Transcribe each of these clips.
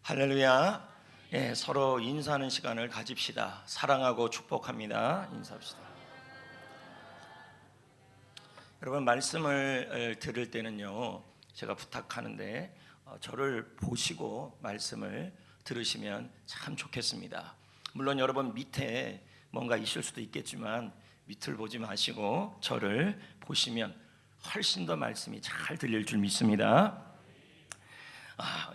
할렐루야. 서로 인사하는 시간을 가집시다. 사랑하고 축복합니다. 인사합시다. 여러분, 말씀을 들을 때는요, 제가 부탁하는데 저를 보시고 말씀을 들으시면 참 좋겠습니다. 물론 여러분 밑에 뭔가 있을 수도 있겠지만 밑을 보지 마시고 저를 보시면 훨씬 더 말씀이 잘 들릴 줄 믿습니다.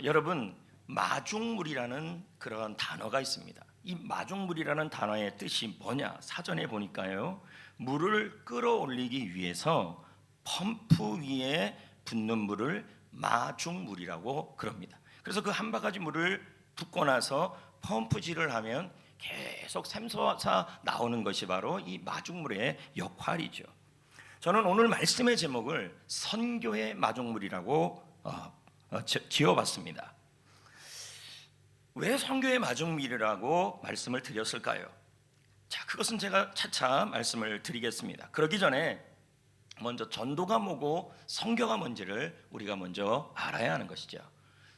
여러분, 마중물이라는 그런 단어가 있습니다. 이 마중물이라는 단어의 뜻이 뭐냐? 사전에 보니까요, 물을 끌어올리기 위해서 펌프 위에 붓는 물을 마중물이라고 그럽니다. 그래서 그 한 바가지 물을 붓고 나서 펌프질을 하면 계속 샘솟아 나오는 것이 바로 이 마중물의 역할이죠. 저는 오늘 말씀의 제목을 선교의 마중물이라고 지어봤습니다. 왜 선교의 마중물이라고 말씀을 드렸을까요? 자, 그것은 제가 차차 말씀을 드리겠습니다. 그러기 전에 먼저 전도가 뭐고 선교가 뭔지를 우리가 먼저 알아야 하는 것이죠.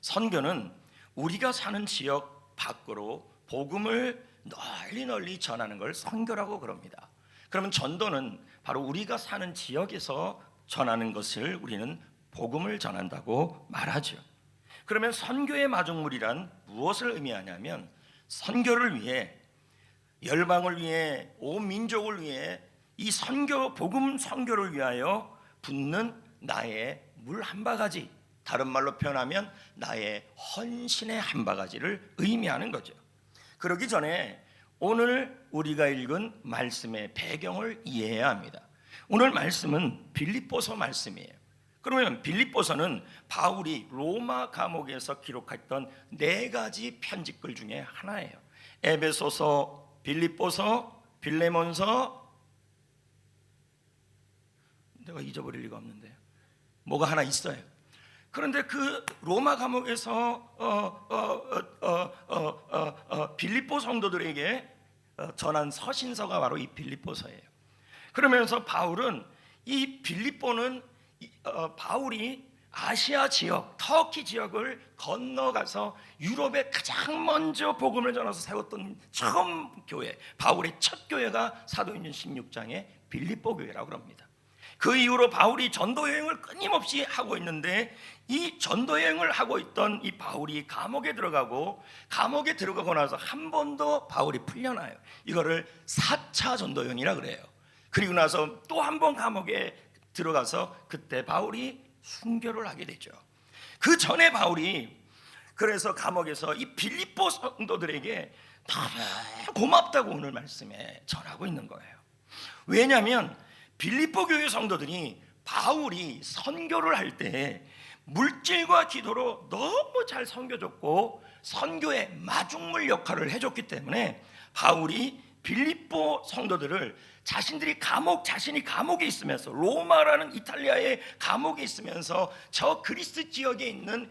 선교는 우리가 사는 지역 밖으로 복음을 널리 전하는 걸 선교라고 그럽니다. 그러면 전도는 바로 우리가 사는 지역에서 전하는 것을 우리는 복음을 전한다고 말하죠. 그러면 선교의 마중물이란 무엇을 의미하냐면, 선교를 위해, 열방을 위해, 온 민족을 위해 이 선교, 복음 선교를 위하여 붓는 나의 물 한 바가지, 다른 말로 표현하면 나의 헌신의 한 바가지를 의미하는 거죠. 그러기 전에 오늘 우리가 읽은 말씀의 배경을 이해해야 합니다. 오늘 말씀은 빌립보서 말씀이에요. 그러면 빌립보서는 바울이 로마 감옥에서 기록했던 4가지 편지글 중에 하나예요. 에베소서, 빌립보서, 빌레몬서, 내가 잊어버릴 리가 없는데 뭐가 하나 있어요. 그런데 그 로마 감옥에서 빌립보 성도들에게 전한 서신서가 바로 이 빌립보서예요. 그러면서 바울은 이 빌립보는 바울이 아시아 지역, 터키 지역을 건너가서 유럽에 가장 먼저 복음을 전해서 세웠던 처음 교회, 바울의 첫 교회가 사도행전 16장의 빌립보 교회라고 합니다. 그 이후로 바울이 전도 여행을 끊임없이 하고 있는데, 이 전도 여행을 하고 있던 이 바울이 감옥에 들어가고 나서 한 번도 바울이 풀려나요. 이거를 4차 전도 여행이라 그래요. 그리고 나서 또 한 번 감옥에 들어가서 그때 바울이 순교를 하게 되죠. 그 전에 바울이 그래서 감옥에서 이 빌립보 성도들에게 너무 고맙다고 오늘 말씀에 전하고 있는 거예요. 왜냐하면 빌립보 교회 성도들이 바울이 선교를 할 때 물질과 기도로 너무 잘 선교줬고 선교의 마중물 역할을 해줬기 때문에 바울이 빌립보 성도들을 자신이 감옥에 있으면서, 로마라는 이탈리아의 감옥에 있으면서 저 그리스 지역에 있는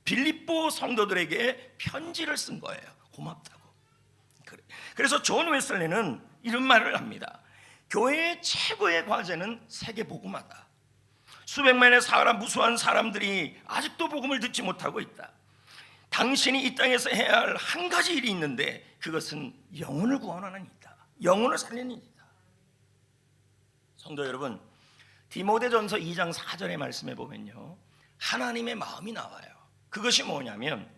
빌립보 성도들에게 편지를 쓴 거예요. 고맙다고. 그래서 존 웨슬리는 이런 말을 합니다. 교회의 최고의 과제는 세계 복음화다. 수백만의 무수한 사람들이 아직도 복음을 듣지 못하고 있다. 당신이 이 땅에서 해야 할 한 가지 일이 있는데, 그것은 영혼을 구원하는 일이다. 영혼을 살리는 일이다. 성도 여러분, 디모데전서 2장 4절의 말씀에 보면요, 하나님의 마음이 나와요. 그것이 뭐냐면,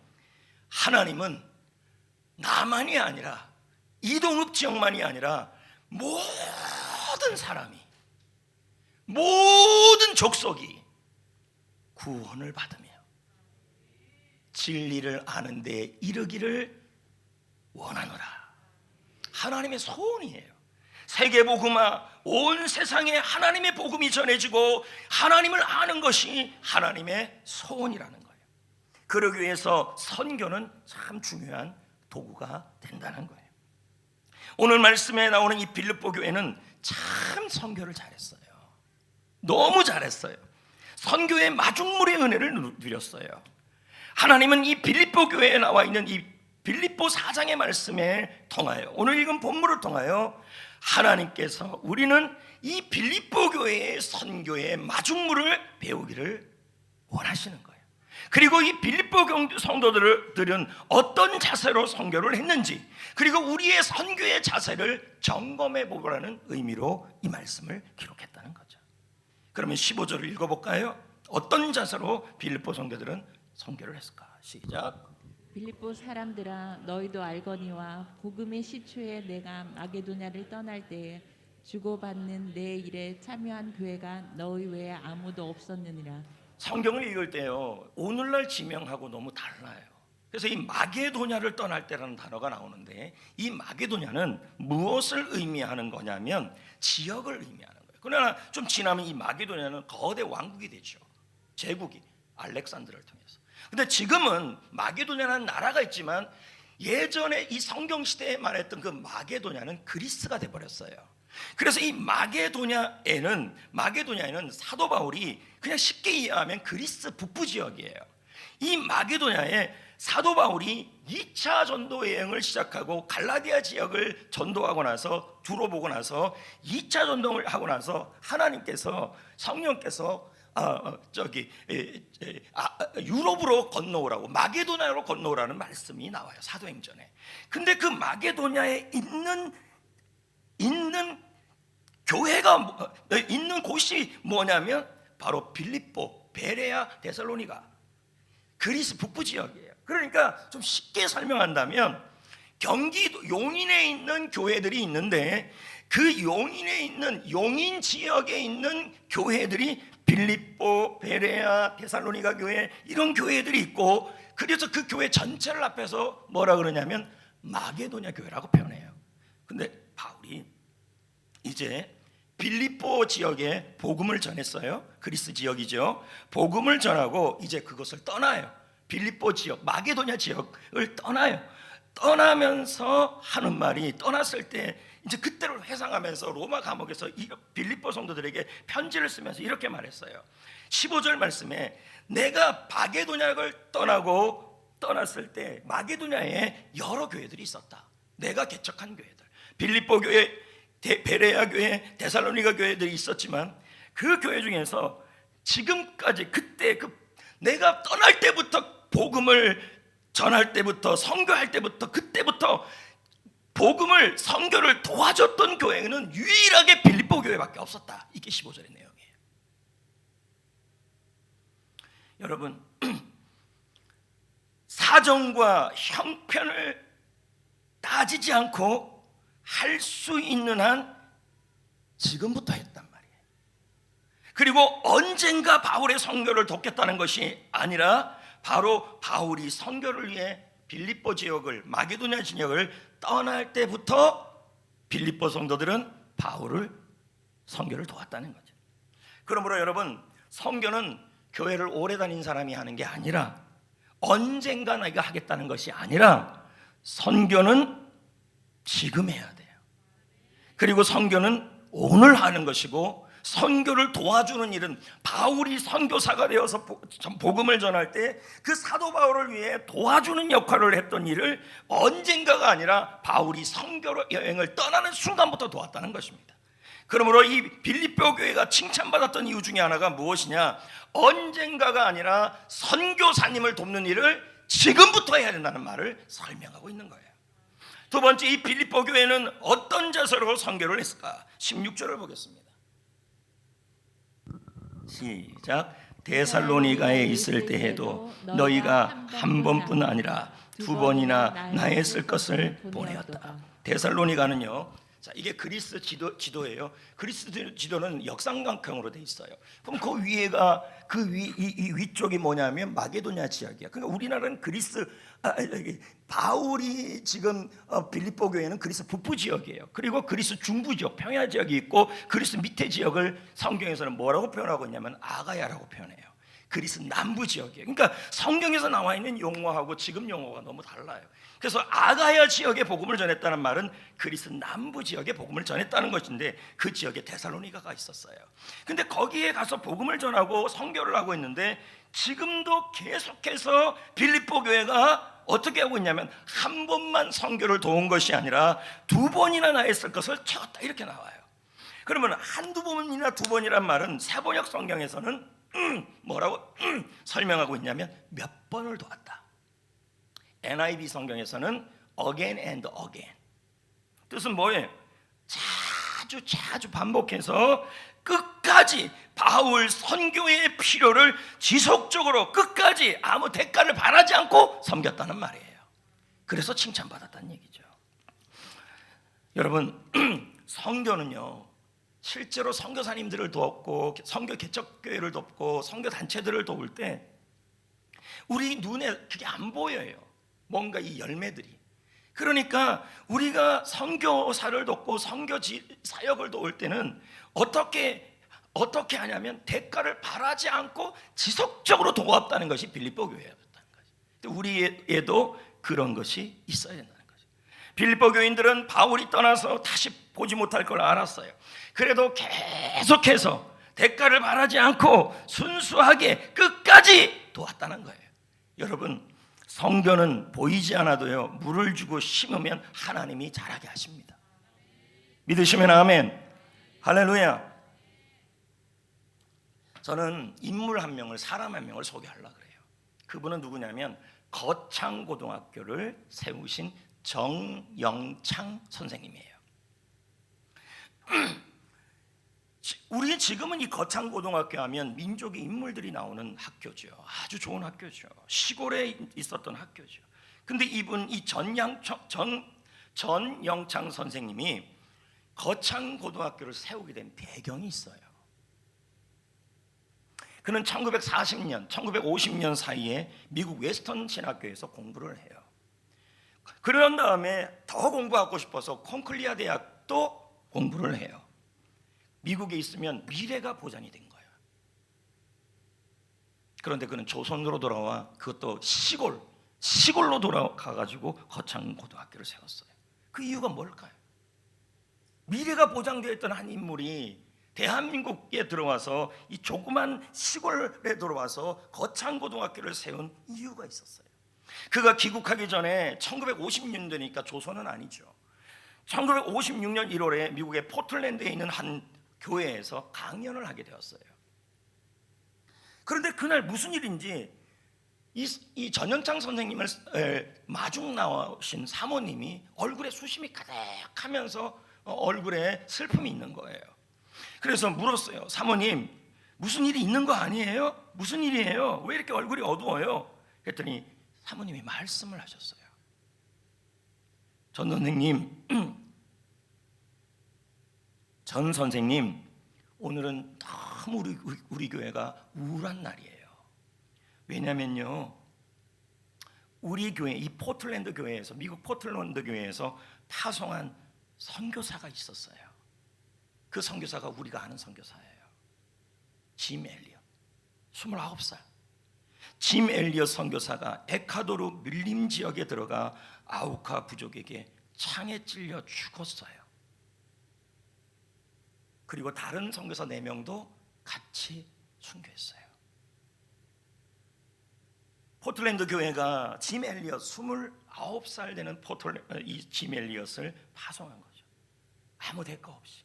하나님은 나만이 아니라, 이동읍 지역만이 아니라 모든 사람이, 모든 족속이 구원을 받으며 진리를 아는 데 이르기를 원하노라. 하나님의 소원이에요. 세계 복음화, 온 세상에 하나님의 복음이 전해지고 하나님을 아는 것이 하나님의 소원이라는 거예요. 그러기 위해서 선교는 참 중요한 도구가 된다는 거예요. 오늘 말씀에 나오는 이 빌립보 교회는 참 선교를 잘했어요. 너무 잘했어요. 선교의 마중물의 은혜를 누렸어요. 하나님은 이 빌립보 교회에 나와 있는 이 빌립보 4장의 말씀에 통하여, 오늘 읽은 본문을 통하여 하나님께서 우리는 이 빌립보 교회의 선교의 마중물을 배우기를 원하시는 거예요. 그리고 이 빌립보 성도들은 어떤 자세로 선교를 했는지, 그리고 우리의 선교의 자세를 점검해 보라는 의미로 이 말씀을 기록했다는 거죠. 그러면 15절을 읽어볼까요? 어떤 자세로 빌립보 성도들은 선교를 했을까? 시작. 빌립보 사람들아, 너희도 알거니와 복음의 시초에 내가 마게도냐를 떠날 때에 주고받는 내 일에 참여한 교회가 너희 외에 아무도 없었느니라. 성경을 읽을 때요, 오늘날 지명하고 너무 달라요. 그래서 이 마게도냐를 떠날 때라는 단어가 나오는데, 이 마게도냐는 무엇을 의미하는 거냐면 지역을 의미하는 거예요. 그러나 좀 지나면 이 마게도냐는 거대 왕국이 되죠. 제국이 알렉산드를 통해서. 근데 지금은 마게도냐라는 나라가 있지만 예전에 이 성경 시대에 말했던 그 마게도냐는 그리스가 돼 버렸어요. 그래서 이 마게도냐에는 사도 바울이 그냥 쉽게 이해하면 그리스 북부 지역이에요. 이 마게도냐에 사도 바울이 2차 전도 여행을 시작하고 갈라디아 지역을 전도하고 나서 둘러보고 나서 2차 전도를 하고 나서 하나님께서 성령께서 유럽으로 건너오라고, 마게도냐로 건너오라는 말씀이 나와요, 사도행전에. 근데 그 마게도냐에 있는 교회가 있는 곳이 뭐냐면 바로 빌립보, 베레아, 데살로니가, 그리스 북부 지역이에요. 그러니까 좀 쉽게 설명한다면 경기도 용인에 있는 교회들이 있는데, 그 용인에 있는 용인 지역에 있는 교회들이 빌립보, 베레아, 데살로니가 교회, 이런 교회들이 있고, 그래서 그 교회 전체를 합해서 뭐라 그러냐면 마게도냐 교회라고 표현해요. 근데 바울이 이제 빌립보 지역에 복음을 전했어요. 그리스 지역이죠. 복음을 전하고 이제 그것을 떠나요. 빌립보 지역, 마게도냐 지역을 떠나요. 떠나면서 하는 말이, 떠났을 때 이제 그때를 회상하면서 로마 감옥에서 이 빌립보 성도들에게 편지를 쓰면서 이렇게 말했어요. 15절 말씀에 내가 마게도냐를 떠났을 때 마게도냐에 여러 교회들이 있었다. 내가 개척한 교회들, 빌립보 교회, 베레아 교회, 데살로니가 교회들이 있었지만 그 교회 중에서 지금까지 그때 내가 떠날 때부터 복음을 전할 때부터, 선교할 때부터, 그때부터 복음을, 선교를 도와줬던 교회는 유일하게 빌립보 교회밖에 없었다. 이게 15절의 내용이에요. 여러분, 사정과 형편을 따지지 않고 할 수 있는 한 지금부터 했단 말이에요. 그리고 언젠가 바울의 선교를 돕겠다는 것이 아니라 바로 바울이 선교를 위해 빌립보 지역을, 마게도냐 지역을 떠날 때부터 빌립보 성도들은 바울을, 선교를 도왔다는 거죠. 그러므로 여러분, 선교는 교회를 오래 다닌 사람이 하는 게 아니라, 언젠가 내가 하겠다는 것이 아니라, 선교는 지금 해야 돼요. 그리고 선교는 오늘 하는 것이고, 선교를 도와주는 일은 바울이 선교사가 되어서 복음을 전할 때 그 사도 바울을 위해 도와주는 역할을 했던 일을 언젠가가 아니라 바울이 선교 여행을 떠나는 순간부터 도왔다는 것입니다. 그러므로 이 빌립보 교회가 칭찬받았던 이유 중에 하나가 무엇이냐? 언젠가가 아니라 선교사님을 돕는 일을 지금부터 해야 된다는 말을 설명하고 있는 거예요. 두 번째, 이 빌립보 교회는 어떤 자세로 선교를 했을까? 16절을 보겠습니다. 시작. 데살로니가에 있을 때에도 너희가 한 번뿐 아니라 두 번이나 나의 쓸 것을 보내었다. 데살로니가는요, 자, 이게 그리스 지도예요. 그리스 지도는 역삼각형으로 돼 있어요. 그럼 그 위에가 이 위쪽이 뭐냐면 마게도냐 지역이야. 그러니까 우리나라는 그리스, 바울이 지금 빌립보 교회는 그리스 북부 지역이에요. 그리고 그리스 중부 지역, 평야 지역이 있고, 그리스 밑에 지역을 성경에서는 뭐라고 표현하고 있냐면 아가야라고 표현해요. 그리스 남부 지역이에요. 그러니까 성경에서 나와 있는 용어하고 지금 용어가 너무 달라요. 그래서 아가야 지역에 복음을 전했다는 말은 그리스 남부 지역에 복음을 전했다는 것인데, 그 지역에 데살로니가가 있었어요. 근데 거기에 가서 복음을 전하고 선교를 하고 있는데, 지금도 계속해서 빌립보 교회가 어떻게 하고 있냐면 한 번만 선교를 도운 것이 아니라 두 번이나 나의 쓸 것을 채웠다, 이렇게 나와요. 그러면 한두 번이나 두 번이란 말은 세번역 성경에서는 뭐라고 설명하고 있냐면 몇 번을 도왔다. NIV 성경에서는 again and again. 뜻은 뭐예요? 자주 반복해서 끝까지 바울 선교의 필요를 지속적으로 끝까지 아무 대가를 바라지 않고 섬겼다는 말이에요. 그래서 칭찬받았다는 얘기죠. 여러분, 선교는요, 실제로 선교사님들을 돕고 선교 개척교회를 돕고 선교 단체들을 도울 때 우리 눈에 그게 안 보여요. 뭔가 이 열매들이. 그러니까 우리가 선교사를 돕고 선교 사역을 도울 때는 어떻게 하냐면 대가를 바라지 않고 지속적으로 도왔다는 것이 빌립보 교회였다는 거죠. 우리에도 그런 것이 있어야 된다는 거죠. 빌립보 교인들은 바울이 떠나서 다시 보지 못할 걸 알았어요. 그래도 계속해서 대가를 바라지 않고 순수하게 끝까지 도왔다는 거예요. 여러분, 선교는 보이지 않아도요, 물을 주고 심으면 하나님이 자라게 하십니다. 믿으시면 아멘. 할렐루야. 저는 인물 한 명을, 사람 한 명을 소개하려고 그래요. 그분은 누구냐면 거창고등학교를 세우신 정영창 선생님이에요. 우리 지금은 이 거창고등학교 하면 민족의 인물들이 나오는 학교죠. 아주 좋은 학교죠. 시골에 있었던 학교죠. 근데 이분 이 전영창 선생님이 거창고등학교를 세우게 된 배경이 있어요. 그는 1940년, 1950년 사이에 미국 웨스턴 신학교에서 공부를 해요. 그런 다음에 더 공부하고 싶어서 콘클리아 대학도 공부를 해요. 미국에 있으면 미래가 보장이 된 거예요. 그런데 그는 조선으로 돌아와 그것도 시골로 돌아가가지고 거창고등학교를 세웠어요. 그 이유가 뭘까요? 미래가 보장되어 있던 한 인물이 대한민국에 들어와서 이 조그만 시골에 들어와서 거창고등학교를 세운 이유가 있었어요. 그가 귀국하기 전에 1950년대니까 조선은 아니죠. 1956년 1월에 미국의 포틀랜드에 있는 한 교회에서 강연을 하게 되었어요. 그런데 그날 무슨 일인지 이 전영창 선생님을 마중 나오신 사모님이 얼굴에 수심이 가득하면서 얼굴에 슬픔이 있는 거예요. 그래서 물었어요. 사모님, 무슨 일이 있는 거 아니에요? 무슨 일이에요? 왜 이렇게 얼굴이 어두워요? 그랬더니 사모님이 말씀을 하셨어요. 전 선생님, 오늘은 너무 우리 교회가 우울한 날이에요. 왜냐면요, 우리 교회, 이 포틀랜드 교회에서, 미국 포틀랜드 교회에서 파송한 선교사가 있었어요. 그 선교사가 우리가 아는 선교사예요. 짐 엘리엇, 29살. 짐 엘리엇 선교사가 에콰도르 밀림 지역에 들어가 아우카 부족에게 창에 찔려 죽었어요. 그리고 다른 선교사 4명도 같이 순교했어요. 포틀랜드 교회가 짐 엘리엇 29살 되는 이 짐 엘리엇을 파송한 거죠. 아무 대가 없이.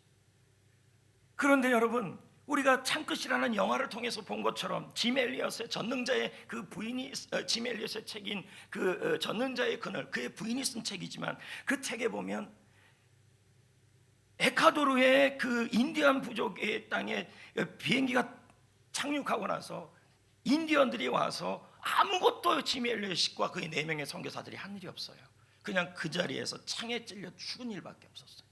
그런데 여러분, 우리가 창끝이라는 영화를 통해서 본 것처럼 짐 엘리엇의 전능자의 그 부인이 짐 엘리엇의 책인 그 전능자의 그늘, 그의 부인이 쓴 책이지만 그 책에 보면 에콰도르의 그 인디언 부족의 땅에 비행기가 착륙하고 나서 인디언들이 와서 아무것도 짐 엘리엇과 그의 4명의 선교사들이 한 일이 없어요. 그냥 그 자리에서 창에 찔려 죽은 일밖에 없었어요.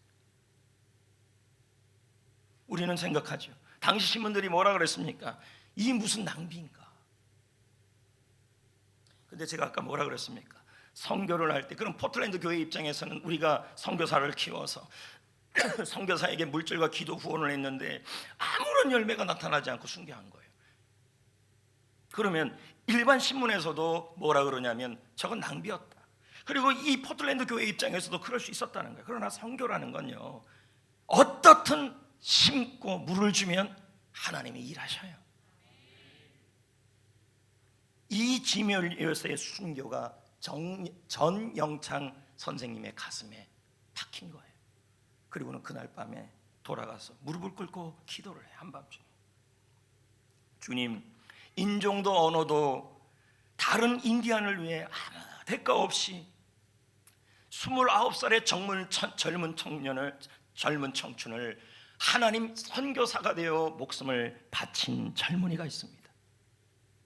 우리는 생각하죠. 당시 신문들이 뭐라 그랬습니까? 이 무슨 낭비인가? 근데 제가 아까 뭐라 그랬습니까? 선교를 할 때, 그럼 포틀랜드 교회 입장에서는 우리가 선교사를 키워서 선교사에게 물질과 기도 후원을 했는데 아무런 열매가 나타나지 않고 순교한 거예요. 그러면 일반 신문에서도 뭐라 그러냐면 저건 낭비였다. 그리고 이 포틀랜드 교회 입장에서도 그럴 수 있었다는 거예요. 그러나 선교라는 건요, 어떻든 심고 물을 주면 하나님이 일하셔요. 이 짐 엘리엇의 순교가 전영창 선생님의 가슴에 박힌 거예요. 그리고는 그날 밤에 돌아가서 무릎을 꿇고 기도를 해. 한밤중에 주님, 인종도 언어도 다른 인디안을 위해 아무 대가 없이 29살의 젊은 청춘을 하나님 선교사가 되어 목숨을 바친 젊은이가 있습니다.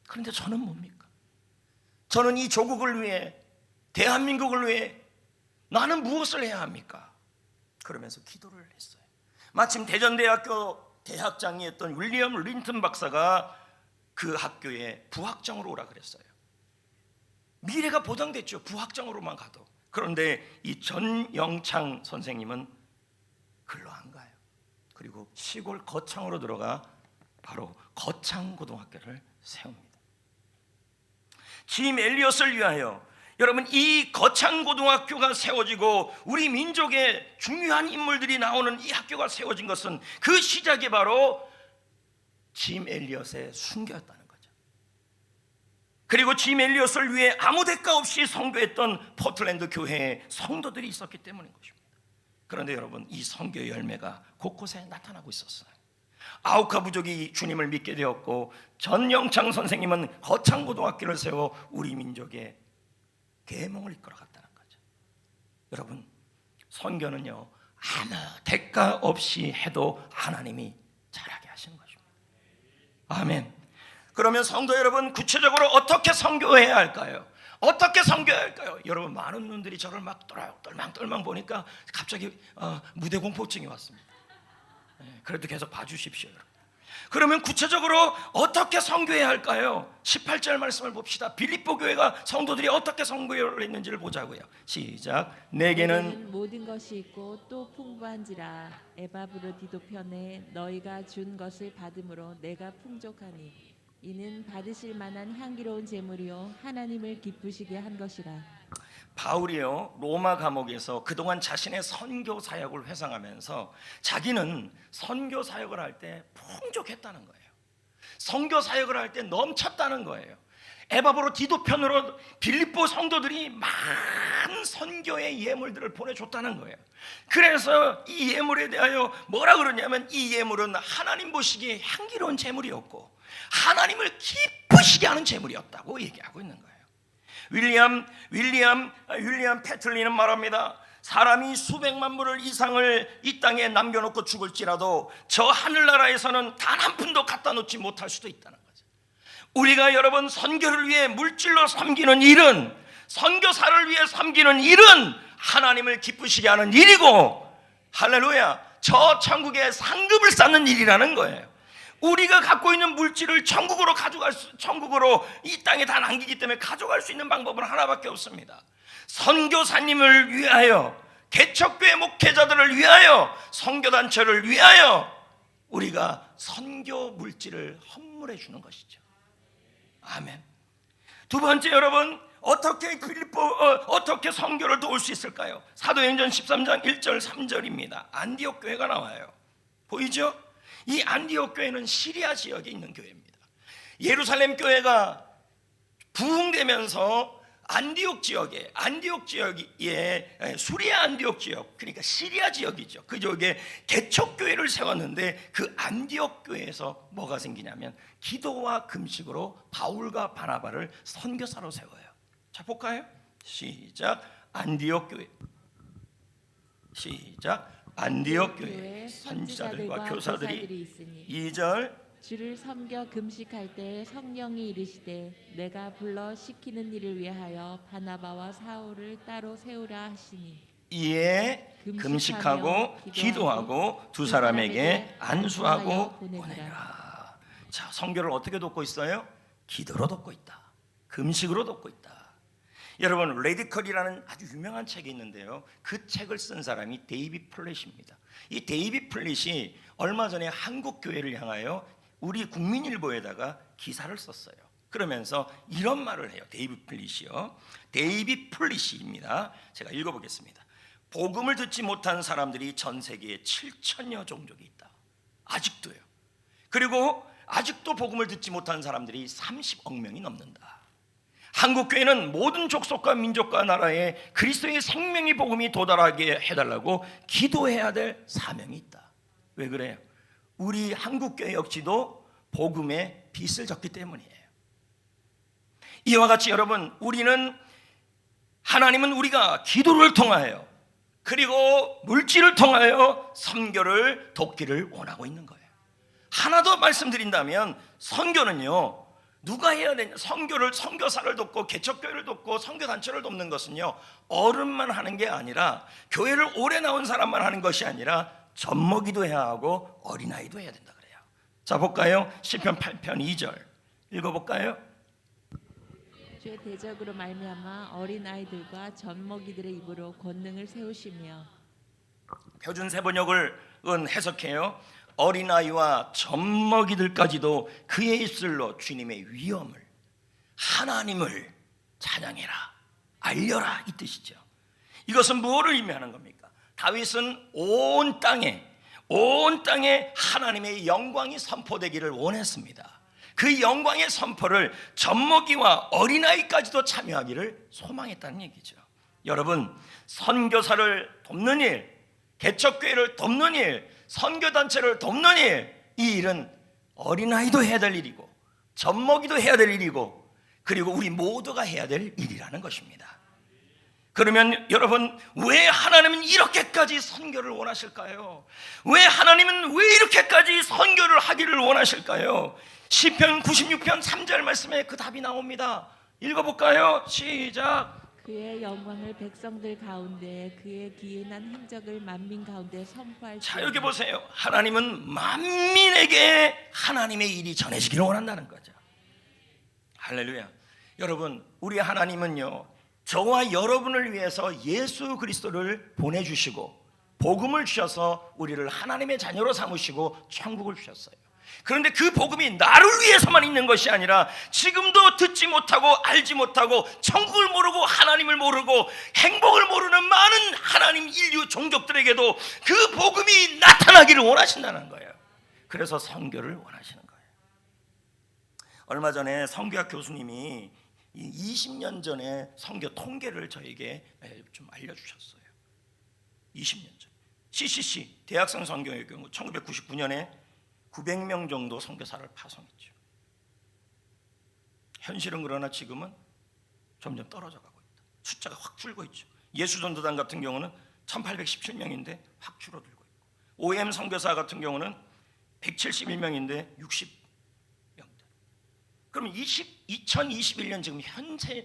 그런데 저는 뭡니까? 저는 이 조국을 위해, 대한민국을 위해 나는 무엇을 해야 합니까? 그러면서 기도를 했어요. 마침 대전대학교 대학장이었던 윌리엄 린튼 박사가 그 학교에 부학장으로 오라 그랬어요. 미래가 보장됐죠, 부학장으로만 가도. 그런데 이 전영창 선생님은 글로 안 가요. 그리고 시골 거창으로 들어가 바로 거창고등학교를 세웁니다. 짐 엘리엇을 위하여, 여러분, 이 거창고등학교가 세워지고 우리 민족의 중요한 인물들이 나오는 이 학교가 세워진 것은 그 시작이 바로 짐 엘리엇의 순교였다는 거죠. 그리고 짐 엘리엇을 위해 아무 대가 없이 선교했던 포틀랜드 교회에 성도들이 있었기 때문인 것입니다. 그런데 여러분, 이 선교의 열매가 곳곳에 나타나고 있었어요. 아우카 부족이 주님을 믿게 되었고, 전영창 선생님은 거창고등학교를 세워 우리 민족의 계몽을 이끌어갔다는 거죠. 여러분, 선교는요, 아무 대가 없이 해도 하나님이 잘하게 하시는 것입니다. 아멘. 그러면 성도 여러분, 구체적으로 어떻게 선교해야 할까요? 어떻게 선교해야 할까요? 여러분, 많은 분들이 저를 막 똘망똘망 보니까 갑자기 무대 공포증이 왔습니다. 그래도 계속 봐주십시오. 그러면 구체적으로 어떻게 선교해야 할까요? 18절 말씀을 봅시다. 빌립보 교회가 성도들이 어떻게 선교를 했는지를 보자고요. 시작. 내게는 모든 것이 있고 또 풍부한지라 에바브로디도 편에 너희가 준 것을 받음으로 내가 풍족하니 이는 받으실 만한 향기로운 제물이요 하나님을 기쁘시게 한 것이라. 바울이요, 로마 감옥에서 그동안 자신의 선교 사역을 회상하면서 자기는 선교 사역을 할 때 풍족했다는 거예요. 선교 사역을 할 때 넘쳤다는 거예요. 에바브로디도 편으로 빌립보 성도들이 많은 선교의 예물들을 보내줬다는 거예요. 그래서 이 예물에 대하여 뭐라 그러냐면, 이 예물은 하나님 보시기에 향기로운 제물이었고 하나님을 기쁘시게 하는 제물이었다고 얘기하고 있는 거예요. 윌리엄 패틀리는 말합니다. 사람이 수백만 불을 이상을 이 땅에 남겨놓고 죽을지라도 저 하늘나라에서는 단 한 푼도 갖다 놓지 못할 수도 있다는 거죠. 우리가 여러분, 선교를 위해 물질로 섬기는 일은, 선교사를 위해 섬기는 일은 하나님을 기쁘시게 하는 일이고, 할렐루야, 저 천국에 상급을 쌓는 일이라는 거예요. 우리가 갖고 있는 물질을 천국으로 천국으로 이 땅에 다 남기기 때문에 가져갈 수 있는 방법은 하나밖에 없습니다. 선교사님을 위하여, 개척교회 목회자들을 위하여, 선교단체를 위하여 우리가 선교 물질을 헌물해 주는 것이죠. 아멘. 두 번째, 여러분, 어떻게 선교를 도울 수 있을까요? 사도행전 13장 1절 3절입니다. 안디옥 교회가 나와요. 보이죠? 이 안디옥 교회는 시리아 지역에 있는 교회입니다. 예루살렘 교회가 부흥되면서 안디옥 지역에 수리아 안디옥 지역, 그러니까 시리아 지역이죠. 그 지역에 개척 교회를 세웠는데, 그 안디옥 교회에서 뭐가 생기냐면 기도와 금식으로 바울과 바나바를 선교사로 세워요. 자, 볼까요? 시작. 안디옥 교회. 시작. 안디옥 교회 선지자들과 교사들이 있으니 2절. 주를 섬겨 금식할 때 성령이 이르시되 내가 불러 시키는 일을 위하여 바나바와 사울을 따로 세우라 하시니 이에 금식하고 기도하고 두 사람에게 안수하고 보내라. 자, 선교를 어떻게 돕고 있어요? 기도로 돕고 있다. 금식으로 돕고 있다. 여러분, 레디컬이라는 아주 유명한 책이 있는데요, 그 책을 쓴 사람이 데이빗 플랫입니다. 이 데이빗 플랫이 얼마 전에 한국 교회를 향하여 우리 국민일보에다가 기사를 썼어요. 그러면서 이런 말을 해요. 데이빗 플랫입니다. 제가 읽어보겠습니다. 복음을 듣지 못한 사람들이 전 세계에 7천여 종족이 있다. 아직도요. 그리고 아직도 복음을 듣지 못한 사람들이 30억 명이 넘는다. 한국교회는 모든 족속과 민족과 나라에 그리스도의 생명의 복음이 도달하게 해달라고 기도해야 될 사명이 있다. 왜 그래요? 우리 한국교회 역시도 복음의 빚을 졌기 때문이에요. 이와 같이 여러분, 하나님은 우리가 기도를 통하여 그리고 물질을 통하여 선교를 돕기를 원하고 있는 거예요. 하나 더 말씀드린다면, 선교는요, 누가 해야 되냐? 선교사를 돕고 개척교회를 돕고 선교단체를 돕는 것은요, 어른만 하는 게 아니라, 교회를 오래 나온 사람만 하는 것이 아니라 젖먹이도 해야 하고 어린아이도 해야 된다 그래요. 자, 볼까요? 시편 8편 2절 읽어볼까요? 주의 대적으로 말미암아 어린 아이들과 젖먹이들의 입으로 권능을 세우시며. 표준 세번역을 해석해요. 어린아이와 젖먹이들까지도 그의 입술로 주님의 위엄을, 하나님을 찬양해라, 알려라, 이 뜻이죠. 이것은 무엇을 의미하는 겁니까? 다윗은 온 땅에 하나님의 영광이 선포되기를 원했습니다. 그 영광의 선포를 젖먹이와 어린아이까지도 참여하기를 소망했다는 얘기죠. 여러분, 선교사를 돕는 일, 개척교회를 돕는 일, 선교단체를 돕는 일, 이 일은 어린아이도 해야 될 일이고 젖먹이도 해야 될 일이고, 그리고 우리 모두가 해야 될 일이라는 것입니다. 그러면 여러분, 왜 하나님은 이렇게까지 선교를 원하실까요? 왜 하나님은 왜 이렇게까지 선교를 하기를 원하실까요? 시편 96편 3절 말씀에 그 답이 나옵니다. 읽어볼까요? 시작. 그의 영광을 백성들 가운데, 그의 기인한 행적을 만민 가운데 선포할. 자, 여기 보세요. 하나님은 만민에게 하나님의 일이 전해지기를 원한다는 거죠. 할렐루야. 여러분, 우리 하나님은요, 저와 여러분을 위해서 예수 그리스도를 보내주시고 복음을 주셔서 우리를 하나님의 자녀로 삼으시고 천국을 주셨어요. 그런데 그 복음이 나를 위해서만 있는 것이 아니라, 지금도 듣지 못하고 알지 못하고 천국을 모르고 하나님을 모르고 행복을 모르는 많은 하나님 인류 종족들에게도 그 복음이 나타나기를 원하신다는 거예요. 그래서 선교를 원하시는 거예요. 얼마 전에 선교학 교수님이 20년 전에 선교 통계를 저에게 좀 알려주셨어요. 20년 전 CCC 대학생 선교의 경우 1999년에 900명 정도 선교사를 파송했죠. 현실은 그러나 지금은 점점 떨어져 가고 있다. 숫자가 확 줄고 있죠. 예수전도단 같은 경우는 1817명인데 확 줄어들고 있고, OM 선교사 같은 경우는 171명인데 60명대. 그럼 2021년 지금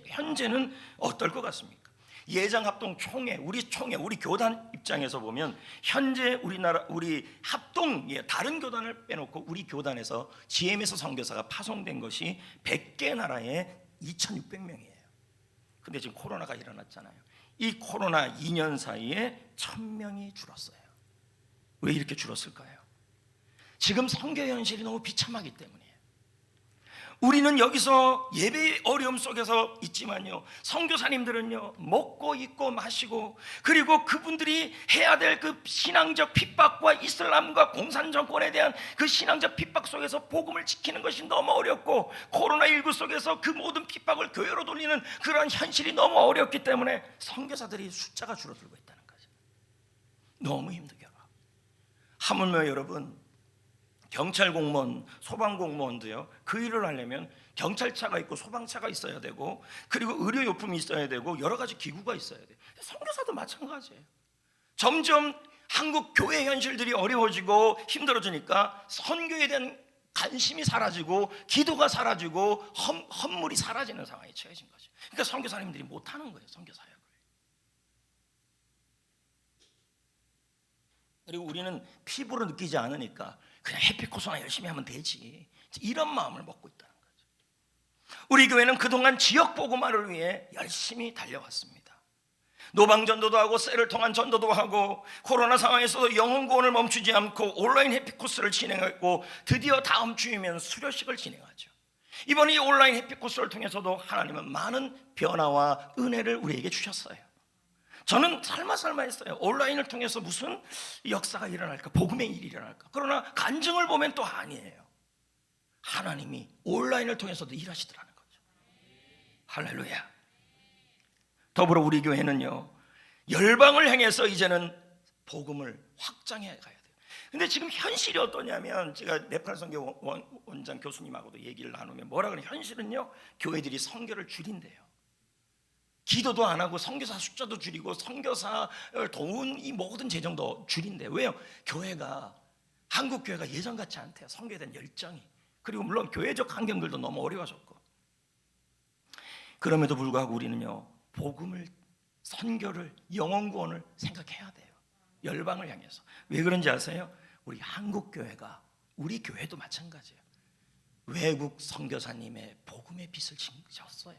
현재는 어떨 것 같습니까? 예장합동 총회, 우리 교단 입장에서 보면 현재 우리 합동, 다른 교단을 빼놓고 우리 교단에서 GM에서 선교사가 파송된 것이 100개 나라에 2,600명이에요. 근데 지금 코로나가 일어났잖아요. 이 코로나 2년 사이에 1,000명이 줄었어요. 왜 이렇게 줄었을까요? 지금 선교 현실이 너무 비참하기 때문이에요. 우리는 여기서 예배의 어려움 속에서 있지만요, 선교사님들은요, 먹고 입고 마시고, 그리고 그분들이 해야 될 그 신앙적 핍박과 이슬람과 공산 정권에 대한 그 신앙적 핍박 속에서 복음을 지키는 것이 너무 어렵고, 코로나19 속에서 그 모든 핍박을 교회로 돌리는 그러한 현실이 너무 어렵기 때문에 선교사들이 숫자가 줄어들고 있다는 거죠. 너무 힘들게. 하물며 여러분, 경찰 공무원, 소방 공무원도요, 그 일을 하려면 경찰차가 있고 소방차가 있어야 되고, 그리고 의료용품이 있어야 되고, 여러 가지 기구가 있어야 돼요. 선교사도 마찬가지예요. 점점 한국 교회 현실들이 어려워지고 힘들어지니까 선교에 대한 관심이 사라지고 기도가 사라지고 헌물이 사라지는 상황에 처해진 거죠. 그러니까 선교사님들이 못하는 거예요, 선교 사역을. 그리고 우리는 피부로 느끼지 않으니까 그냥 해피코스나 열심히 하면 되지, 이런 마음을 먹고 있다는 거죠. 우리 교회는 그동안 지역 복음화를 위해 열심히 달려왔습니다. 노방전도도 하고 셀을 통한 전도도 하고, 코로나 상황에서도 영혼 구원을 멈추지 않고 온라인 해피코스를 진행했고, 드디어 다음 주이면 수료식을 진행하죠. 이번 이 온라인 해피코스를 통해서도 하나님은 많은 변화와 은혜를 우리에게 주셨어요. 저는 설마 했어요. 온라인을 통해서 무슨 역사가 일어날까, 복음의 일이 일어날까. 그러나 간증을 보면 또 아니에요. 하나님이 온라인을 통해서도 일하시더라는 거죠. 할렐루야. 더불어 우리 교회는요, 열방을 향해서 이제는 복음을 확장해 가야 돼요. 근데 지금 현실이 어떠냐면, 제가 네팔 선교 원장 교수님하고도 얘기를 나누면 뭐라 그래? 현실은요, 교회들이 선교를 줄인대요. 기도도 안 하고 선교사 숫자도 줄이고 선교사를 도운 이 모든 재정도 줄인대요. 왜요? 교회가, 한국 교회가 예전 같지 않대요. 선교에 대한 열정이. 그리고 물론 교회적 환경들도 너무 어려워졌고. 그럼에도 불구하고 우리는요, 복음을, 선교를, 영혼 구원을 생각해야 돼요. 열방을 향해서. 왜 그런지 아세요? 우리 한국 교회가, 우리 교회도 마찬가지예요. 외국 선교사님의 복음의 빛을 졌어요.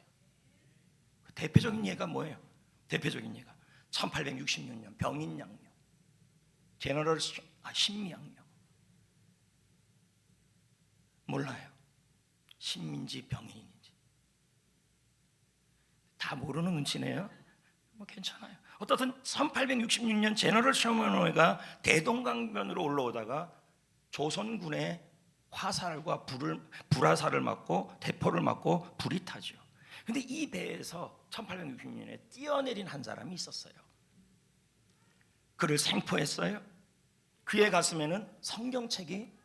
대표적인 예가 뭐예요? 대표적인 예가 1866년 병인양요, 제너럴 신미양요. 몰라요. 신민지 병인인지 다 모르는 눈치네요. 뭐 괜찮아요. 어떻든 1866년 제너럴 셔먼웨이가 대동강변으로 올라오다가 조선군의 화살과 불화살을 맞고 대포를 맞고 불이 타죠. 근데 이 배에서 1866년에 뛰어내린 한 사람이 있었어요. 그를 생포했어요. 그의 가슴에는 성경책이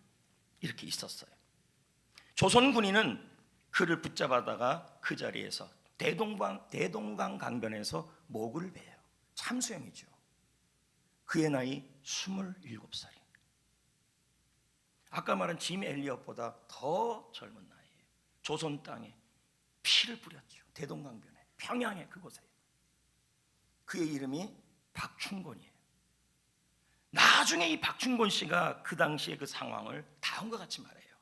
이렇게 있었어요. 조선 군인은 그를 붙잡아다가 그 자리에서 대동강 강변에서 목을 베요. 참수형이죠. 그의 나이 27살이에요. 아까 말한 짐 엘리엇보다 더 젊은 나이에요. 조선 땅에 피를 뿌렸죠. 대동강변에, 평양에, 그곳에. 그의 이름이 박충곤이에요. 나중에 이 박충곤 씨가 그 당시의 그 상황을 다음과 같이 말해요.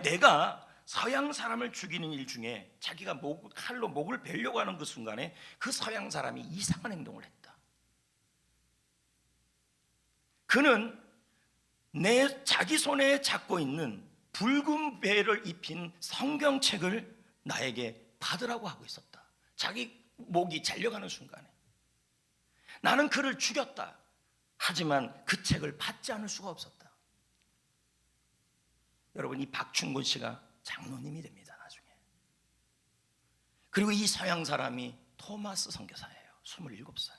내가 서양 사람을 죽이는 일 중에 자기가 칼로 목을 베려고 하는 그 순간에 그 서양 사람이 이상한 행동을 했다. 그는 자기 손에 잡고 있는 붉은 베를 입힌 성경책을 나에게 받으라고 하고 있었다. 자기 목이 잘려가는 순간에 나는 그를 죽였다. 하지만 그 책을 받지 않을 수가 없었다. 여러분, 이 박충곤 씨가 장로님이 됩니다, 나중에. 그리고 이 서양 사람이 토마스 선교사예요. 27살.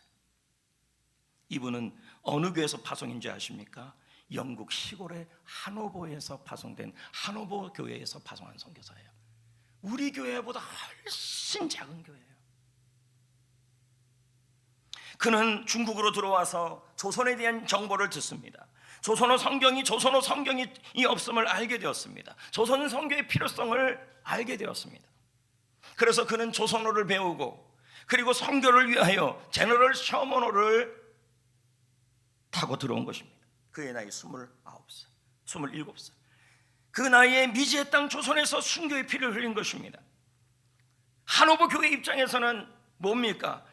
이분은 어느 교회에서 파송인 줄 아십니까? 영국 시골의 하노버에서 파송된 하노버 교회에서 파송한 선교사예요. 우리 교회보다 훨씬 작은 교회예요. 그는 중국으로 들어와서 조선에 대한 정보를 듣습니다. 조선어 성경이 없음을 알게 되었습니다. 조선 성교의 필요성을 알게 되었습니다. 그래서 그는 조선어를 배우고, 그리고 선교를 위하여 제너럴 셔먼호를 타고 들어온 것입니다. 그의 나이 27살. 그 나이에 미지의 땅 조선에서 순교의 피를 흘린 것입니다. 하노버 교회 입장에서는 뭡니까?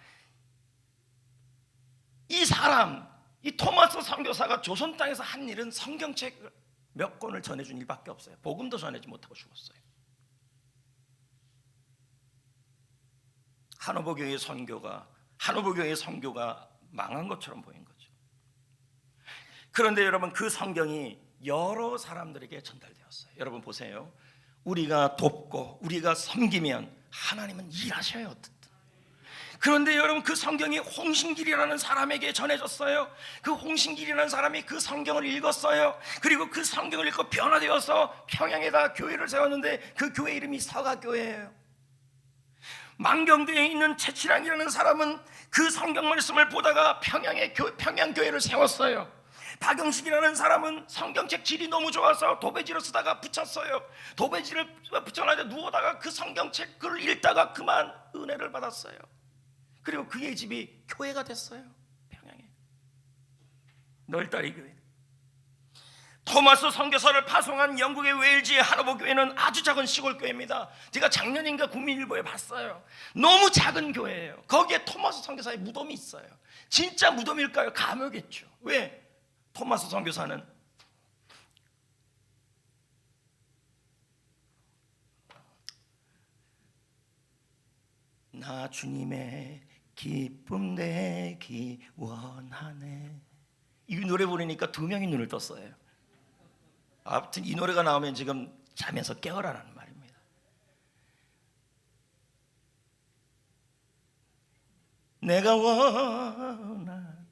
이 토마스 선교사가 조선 땅에서 한 일은 성경책 몇 권을 전해준 일밖에 없어요. 복음도 전하지 못하고 죽었어요. 하노버 교회의 선교가 망한 것처럼 보인 거죠. 그런데 여러분, 그 성경이 여러 사람들에게 전달되었어요. 여러분 보세요. 우리가 돕고 우리가 섬기면 하나님은 일하셔요. 어떻든. 그런데 여러분, 그 성경이 홍신길이라는 사람에게 전해졌어요. 그 홍신길이라는 사람이 그 성경을 읽었어요. 그리고 그 성경을 읽고 변화되어서 평양에다 교회를 세웠는데 그 교회 이름이 서가교회예요. 망경도에 있는 채치랑이라는 사람은 그 성경 말씀을 보다가 평양교회를 세웠어요. 박영식이라는 사람은 성경책 질이 너무 좋아서 도배지를 쓰다가 붙였어요. 도배지를 붙여놔서 누워다가 그 성경책 글을 읽다가 그만 은혜를 받았어요. 그리고 그의 집이 교회가 됐어요. 평양에 널다리 교회. 토마스 선교사를 파송한 영국의 웨일즈의 하노버 교회는 아주 작은 시골 교회입니다. 제가 작년인가 국민일보에 봤어요. 너무 작은 교회예요. 거기에 토마스 선교사의 무덤이 있어요. 진짜 무덤일까요? 감옥이겠죠. 왜? 토마스 선교사는 나 주님의 기쁨 되기 원하네. 이 노래 부르니까 2명이 눈을 떴어요. 아무튼 이 노래가 나오면 지금 잠에서 깨어라라는 말입니다. 내가 원한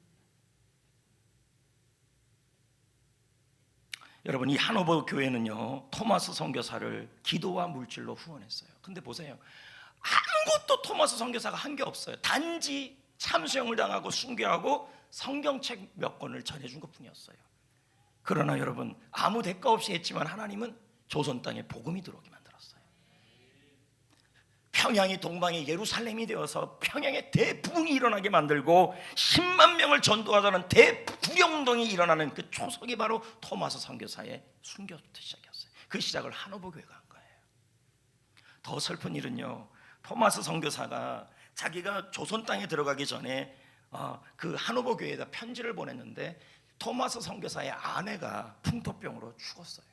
여러분, 이 하노버 교회는요 토마스 선교사를 기도와 물질로 후원했어요. 근데 보세요, 아무것도 토마스 선교사가 한 게 없어요. 단지 참수형을 당하고 순교하고 성경책 몇 권을 전해준 것뿐이었어요. 그러나 여러분, 아무 대가 없이 했지만 하나님은 조선 땅에 복음이 들어오게 만들었어요. 평양이 동방의 예루살렘이 되어서 평양에 대부흥이 일어나게 만들고 10만 명을 전도하자는 대구령운동이 일어나는 그 초석이 바로 토마스 선교사의 순교부터 시작이었어요. 그 시작을 하노버 교회가 한 거예요. 더 슬픈 일은요, 토마스 선교사가 자기가 조선 땅에 들어가기 전에 그 하노버 교회에다 편지를 보냈는데 토마스 선교사의 아내가 풍토병으로 죽었어요.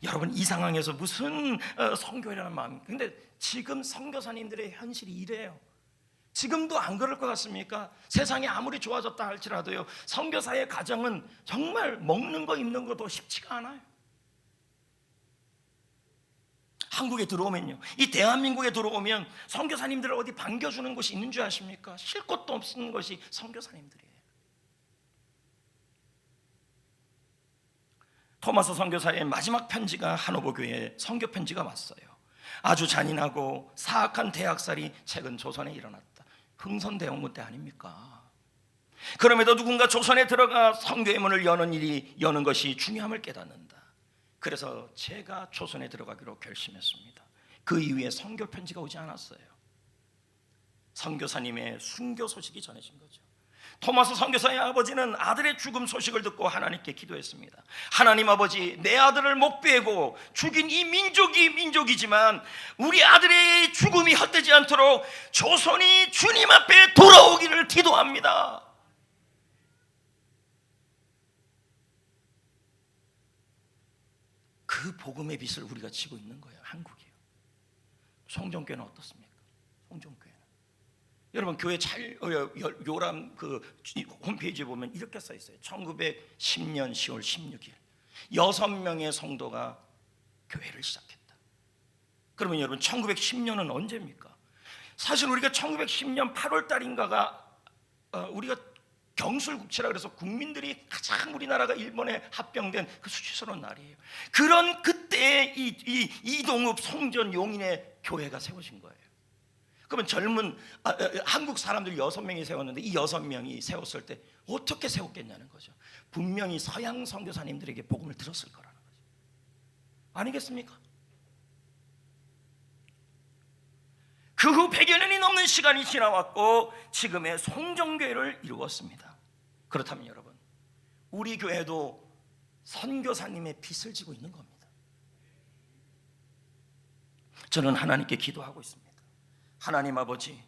여러분, 이 상황에서 무슨 선교회라는 마음. 근데 지금 선교사님들의 현실이 이래요. 지금도 안 그럴 것 같습니까? 세상이 아무리 좋아졌다 할지라도요, 선교사의 가정은 정말 먹는 거 입는 것도 쉽지가 않아요. 한국에 들어오면요, 이 대한민국에 들어오면 선교사님들을 어디 반겨주는 곳이 있는 줄 아십니까? 쉴 곳도 없는 것이 선교사님들이에요. 토마스 선교사의 마지막 편지가 하노버 교회에 선교 편지가 왔어요. 아주 잔인하고 사악한 대학살이 최근 조선에 일어났다. 흥선대원군 때 아닙니까? 그럼에도 누군가 조선에 들어가 선교의 문을 여는 것이 중요함을 깨닫는다. 그래서 제가 조선에 들어가기로 결심했습니다. 그 이후에 선교 편지가 오지 않았어요. 선교사님의 순교 소식이 전해진 거죠. 토마스 선교사의 아버지는 아들의 죽음 소식을 듣고 하나님께 기도했습니다. 하나님 아버지, 내 아들을 못 베고 죽인 이 민족이 민족이지만 우리 아들의 죽음이 헛되지 않도록 조선이 주님 앞에 돌아오기를 기도합니다. 그 복음의 빛을 우리가 지고 있는 거예요. 한국이요. 송정교회는 어떻습니까? 송정교회는 여러분, 교회 요람 그 홈페이지에 보면 이렇게 써 있어요. 1910년 10월 16일 6명의 성도가 교회를 시작했다. 그러면 여러분, 1910년은 언제입니까? 사실 우리가 1910년 8월 달인가가 우리가 경술국치라 그래서 국민들이 가장 우리나라가 일본에 합병된 그 수치스러운 날이에요. 그런 그때에 이 이동읍 송전 용인의 교회가 세워진 거예요. 그러면 젊은 한국 사람들 6명이 세웠는데 이 6명이 세웠을 때 어떻게 세웠겠냐는 거죠. 분명히 서양 선교사님들에게 복음을 들었을 거라는 거죠. 아니겠습니까? 그 후 100여 년이 넘는 시간이 지나왔고 지금의 송정교회를 이루었습니다. 그렇다면 여러분, 우리 교회도 선교사님의 빛을 지고 있는 겁니다. 저는 하나님께 기도하고 있습니다. 하나님 아버지,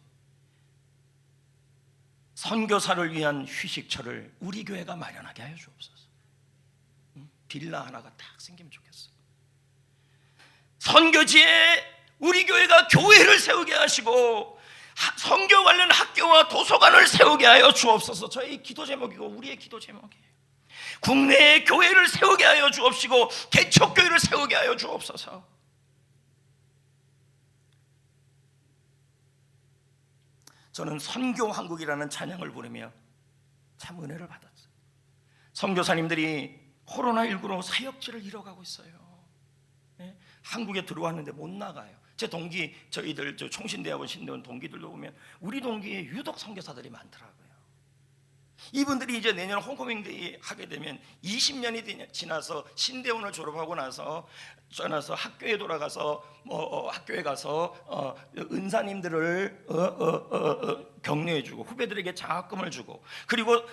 선교사를 위한 휴식처를 우리 교회가 마련하게 하여 주옵소서. 빌라 하나가 딱 생기면 좋겠어요. 선교지에 우리 교회가 교회를 세우게 하시고 선교 관련 학교와 도서관을 세우게 하여 주옵소서. 저희 기도 제목이고 우리의 기도 제목이에요. 국내에 교회를 세우게 하여 주옵시고 개척교회를 세우게 하여 주옵소서. 저는 선교한국이라는 찬양을 부르며 참 은혜를 받았어요. 선교사님들이 코로나19로 사역지를 잃어가고 있어요. 네? 한국에 들어왔는데 못 나가요. 제 동기, 저희들 총신대학원 신대원 동기들도 보면 우리 동기에 유독 선교사들이 많더라고요. 이분들이 이제 내년 홈커밍데이 하게 되면 20년이 지나서 신대원을 졸업하고 나서 학교에 돌아가서 학교에 가서 은사님들을 격려해주고 후배들에게 장학금을 주고 그리고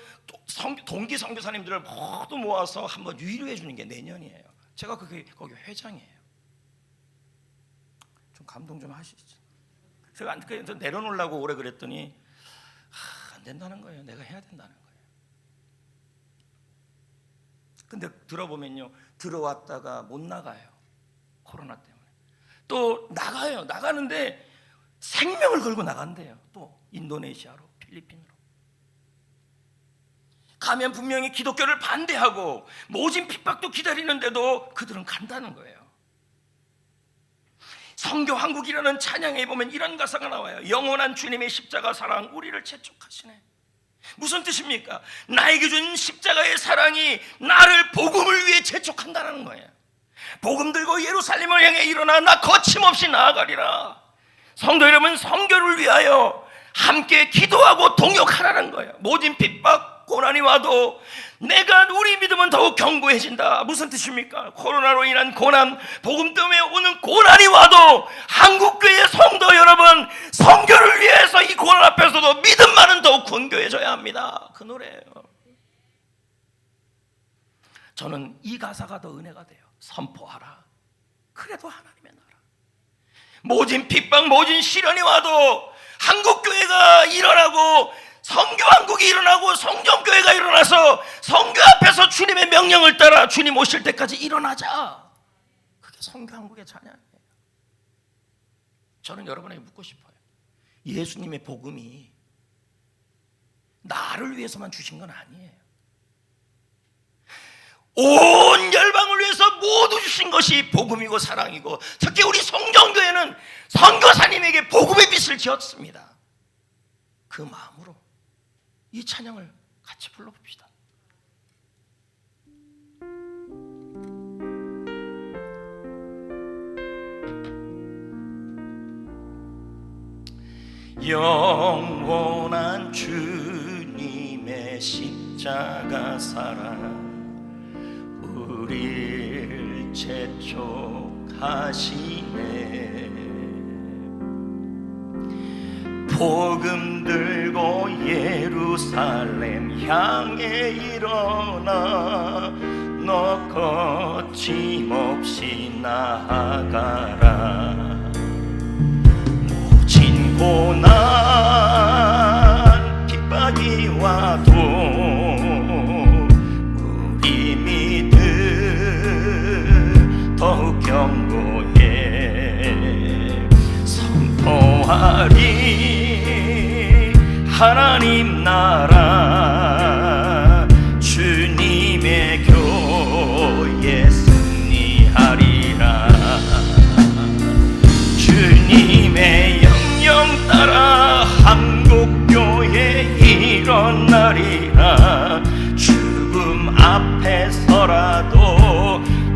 동기 선교사님들을 모두 모아서 한번 위로해 주는 게 내년이에요. 제가 거기 회장이에요. 좀 감동 좀 하시죠. 제가 내려놓으려고 오래 그랬더니 안 된다는 거예요. 내가 해야 된다는 거예요. 근데 들어보면요, 들어왔다가 못 나가요. 코로나 때문에. 또 나가요. 나가는데 생명을 걸고 나간대요. 또 인도네시아로, 필리핀으로. 가면 분명히 기독교를 반대하고 모진 핍박도 기다리는데도 그들은 간다는 거예요. 선교한국이라는 찬양에 보면 이런 가사가 나와요. 영원한 주님의 십자가 사랑 우리를 재촉하시네. 무슨 뜻입니까? 나에게 준 십자가의 사랑이 나를 복음을 위해 재촉한다는 복음 들고 예루살렘을 향해 일어나 나 거침없이 나아가리라. 성도 여러분, 선교를 위하여 함께 기도하고 동역하라는 거예요. 모진 핍박 고난이 와도 내가 우리 믿음은 더욱 견고해진다. 무슨 뜻입니까? 코로나로 인한 고난, 복음 때문에 오는 고난이 와도 한국교회 성도 여러분, 선교를 위해서 이 고난 앞에서도 믿음만은 더욱 견고해져야 합니다. 그 노래예요. 저는 이 가사가 더 은혜가 돼요. 선포하라. 그래도 하나님의 나라. 모진 핍박, 모진 시련이 와도 한국교회가 일어나고 성교한국이 일어나고 성전교회가 일어나서 성교 앞에서 주님의 명령을 따라 주님 오실 때까지 일어나자. 그게 성교한국의 찬양이에요. 저는 여러분에게 묻고 싶어요. 예수님의 복음이 나를 위해서만 주신 건 아니에요. 온 열방을 위해서 모두 주신 것이 복음이고 사랑이고, 특히 우리 성전교회는 선교사님에게 복음의 빛을 지었습니다. 그 마음으로 이 찬양을 같이 불러봅시다. 영원한 주님의 십자가 사랑 우리를 재촉하시네. 복음 들고 예루살렘 향해 일어나 너 거침없이 나아가라. 모진 고난 핍박이 와도 우리 믿음 더욱 견고해. 선포하리 하나님 나라. 주님의 교회 승리하리라. 주님의 영영 따라 한국교회 일어나리라. 죽음 앞에서라도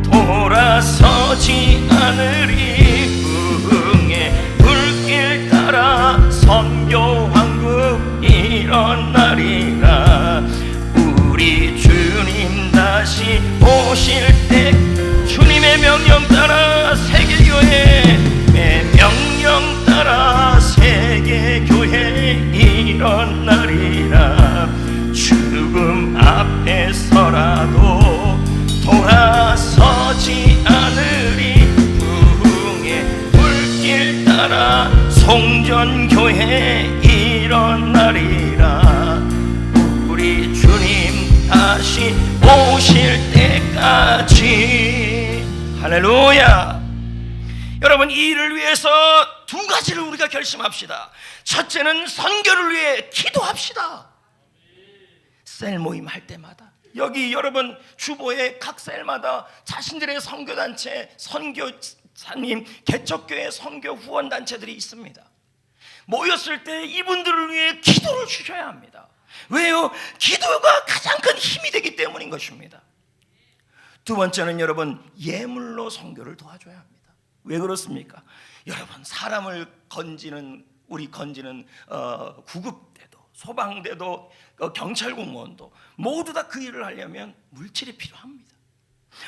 돌아서지 않으리. 부흥의 불길 따라 선교왕국 일어나리라. 우리 주님 다시 오실 때 주님의 명령 따라 세계교회의 명령 따라 세계교회 일어나리라. 죽음 앞에서라도 돌아서지 않으리. 부흥의 불길 따라 송전교회 일어나리라. 우리 주님 다시 오실 때까지. 할렐루야. 여러분, 이 일을 위해서 두 가지를 우리가 결심합시다. 첫째는 선교를 위해 기도합시다. 셀 모임 할 때마다, 여기 여러분 주보에 각 셀마다 자신들의 선교단체, 선교사님, 개척교회 선교 후원단체들이 있습니다. 모였을 때 이분들을 위해 기도를 주셔야 합니다. 왜요? 기도가 가장 큰 힘이 되기 때문인 것입니다. 두 번째는 여러분, 예물로 선교를 도와줘야 합니다. 왜 그렇습니까? 여러분, 사람을 건지는, 우리 건지는 구급대도, 소방대도, 경찰 공무원도 모두 다 그 일을 하려면 물질이 필요합니다.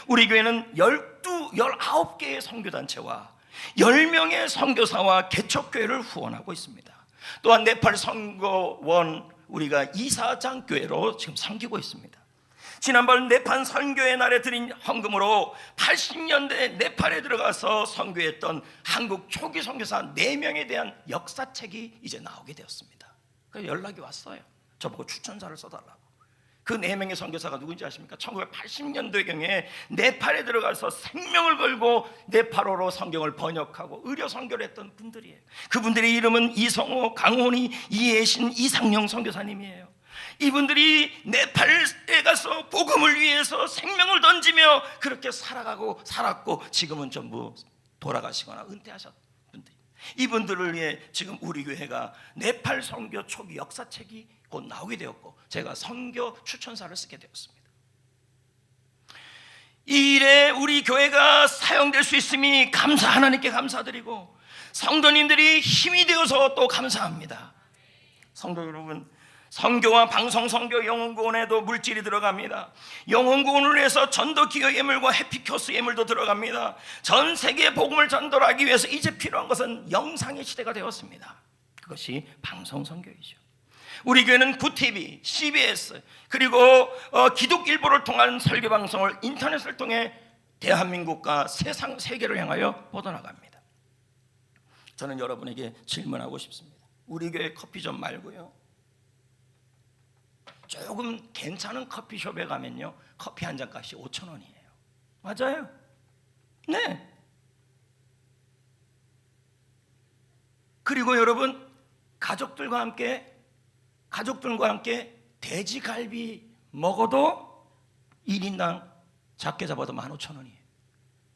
우리 교회는 19개의 선교단체와 10명의 선교사와 개척교회를 후원하고 있습니다. 또한 네팔 선교원 우리가 이사장 교회로 지금 섬기고 있습니다. 지난번 네팔 선교의 날에 드린 헌금으로 80년대 네팔에 들어가서 선교했던 한국 초기 선교사 4명에 대한 역사책이 이제 나오게 되었습니다. 그래서 연락이 왔어요. 저보고 추천사를 써달라고. 그 4명의 선교사가 누군지 아십니까? 1980년도경에 네팔에 들어가서 생명을 걸고 네팔어로 성경을 번역하고 의료 선교를 했던 분들이에요. 그분들의 이름은 이성호, 강훈이, 이혜신, 이상영 선교사님이에요. 이분들이 네팔에 가서 복음을 위해서 생명을 던지며 그렇게 살았고 지금은 전부 돌아가시거나 은퇴하셨던 분들. 이분들을 위해 지금 우리 교회가 네팔 선교 초기 역사책이 곧 나오게 되었고, 제가 선교 추천사를 쓰게 되었습니다. 이 일에 우리 교회가 사용될 수 있음이 하나님께 감사드리고 성도님들이 힘이 되어서 또 감사합니다. 성도 여러분, 선교와 방송 선교 영혼구원에도 물질이 들어갑니다. 영혼구원을 위해서 전도 기여 예물과 해피큐스 예물도 들어갑니다. 전 세계에 복음을 전달하기 위해서 이제 필요한 것은 영상의 시대가 되었습니다. 그것이 방송 선교이죠. 우리 교회는 구TV, CBS 그리고 기독일보를 통한 설교 방송을 인터넷을 통해 대한민국과 세계를 향하여 뻗어나갑니다. 저는 여러분에게 질문하고 싶습니다. 우리 교회 커피숍 말고요, 조금 괜찮은 커피숍에 가면요, 커피 한 잔 값이 5,000원이에요. 맞아요? 네. 그리고 여러분, 가족들과 함께 돼지갈비 먹어도 1인당 작게 잡아도 15,000원이에요.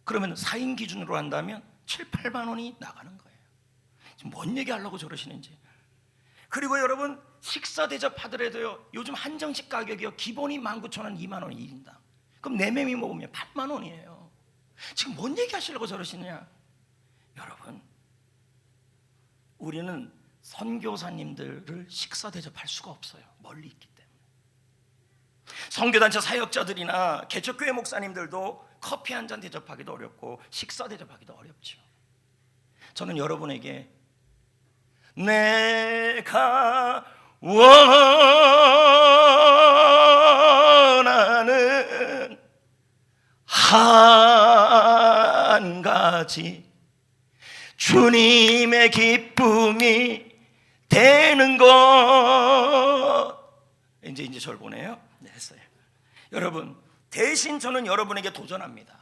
그러면 4인 기준으로 한다면 7, 8만 원이 나가는 거예요. 지금 뭔 얘기하려고 저러시는지. 그리고 여러분, 식사 대접하더라도요, 요즘 한정식 가격이요, 기본이 19,000원, 2만 원 1인당. 그럼 4명이 먹으면 8만 원이에요. 지금 뭔 얘기하시려고 저러시느냐. 여러분, 우리는 선교사님들을 식사 대접할 수가 없어요. 멀리 있기 때문에. 선교단체 사역자들이나 개척교회 목사님들도 커피 한 잔 대접하기도 어렵고 식사 대접하기도 어렵죠. 저는 여러분에게 내가 원하는 한 가지, 주님의 기쁨이 되는 것. 이제 저를 보내요. 네, 했어요. 여러분, 대신 저는 여러분에게 도전합니다.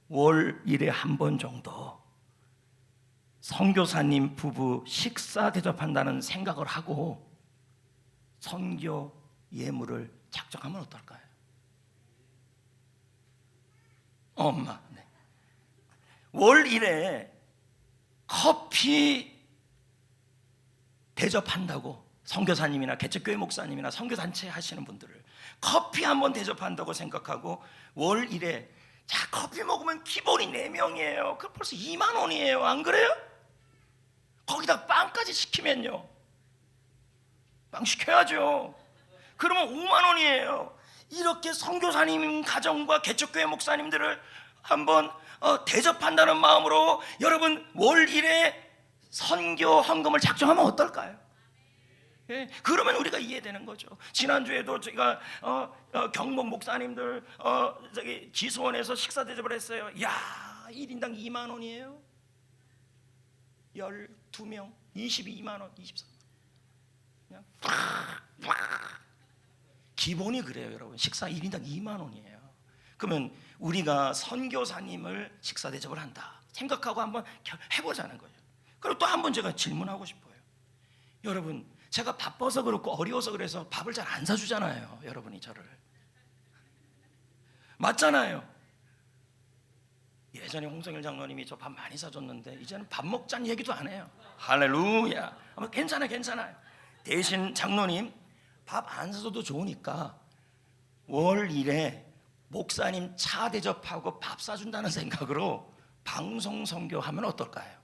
월 1에 한 번 정도 선교사님 부부 식사 대접한다는 생각을 하고 선교 예물을 작정하면 어떨까요? 엄마, 네. 월 1에 커피 대접한다고, 선교사님이나 개척교회 목사님이나 선교단체 하시는 분들을 커피 한번 대접한다고 생각하고 월 1에, 자, 커피 먹으면 기본이 4명이에요. 그 벌써 2만 원이에요. 안 그래요? 거기다 빵까지 시키면요, 빵 시켜야죠. 그러면 5만 원이에요. 이렇게 선교사님 가정과 개척교회 목사님들을 한번 대접한다는 마음으로 여러분 월 1에 선교 헌금을 작정하면 어떨까요? 예, 그러면 우리가 이해되는 거죠. 지난주에도 제가 경복 목사님들 저기 지수원에서 식사 대접을 했어요. 야, 1인당 2만 원이에요. 12명 22만 원, 23만 원. 그냥 기본이 그래요, 여러분. 식사 1인당 2만 원이에요. 그러면 우리가 선교사님을 식사 대접을 한다 생각하고 한번 해보자는 거예요. 그리고 또 한번 제가 질문하고 싶어요. 여러분, 제가 바빠서 그렇고 어려워서 그래서 밥을 잘 안 사주잖아요. 여러분이 저를. 맞잖아요. 예전에 홍성일 장로님이 저 밥 많이 사줬는데 이제는 밥 먹자는 얘기도 안 해요. 할렐루야. 괜찮아요. 대신 장로님, 밥 안 사줘도 좋으니까 월 1에 목사님 차 대접하고 밥 사준다는 생각으로 방송 선교하면 어떨까요?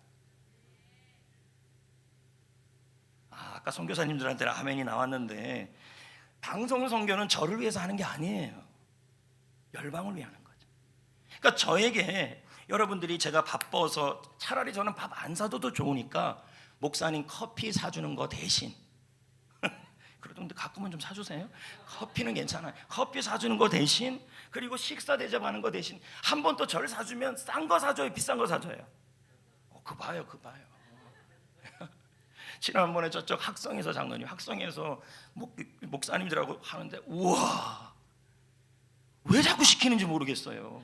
아까 선교사님들한테는 아멘이 나왔는데, 방송 선교는 저를 위해서 하는 게 아니에요. 열방을 위해 하는 거죠. 그러니까 저에게 여러분들이, 제가 바빠서 차라리 저는 밥 안 사줘도 좋으니까 목사님 커피 사주는 거 대신 그래도 근데 가끔은 좀 사주세요. 커피는 괜찮아요. 커피 사주는 거 대신, 그리고 식사 대접하는 거 대신 한 번 또 저를 사주면 싼 거 사줘요, 비싼 거 사줘요? 그 봐요. 지난번에 저쪽 학성에서 장로님, 학성에서 목사님들하고 하는데, 우와, 왜 자꾸 시키는지 모르겠어요.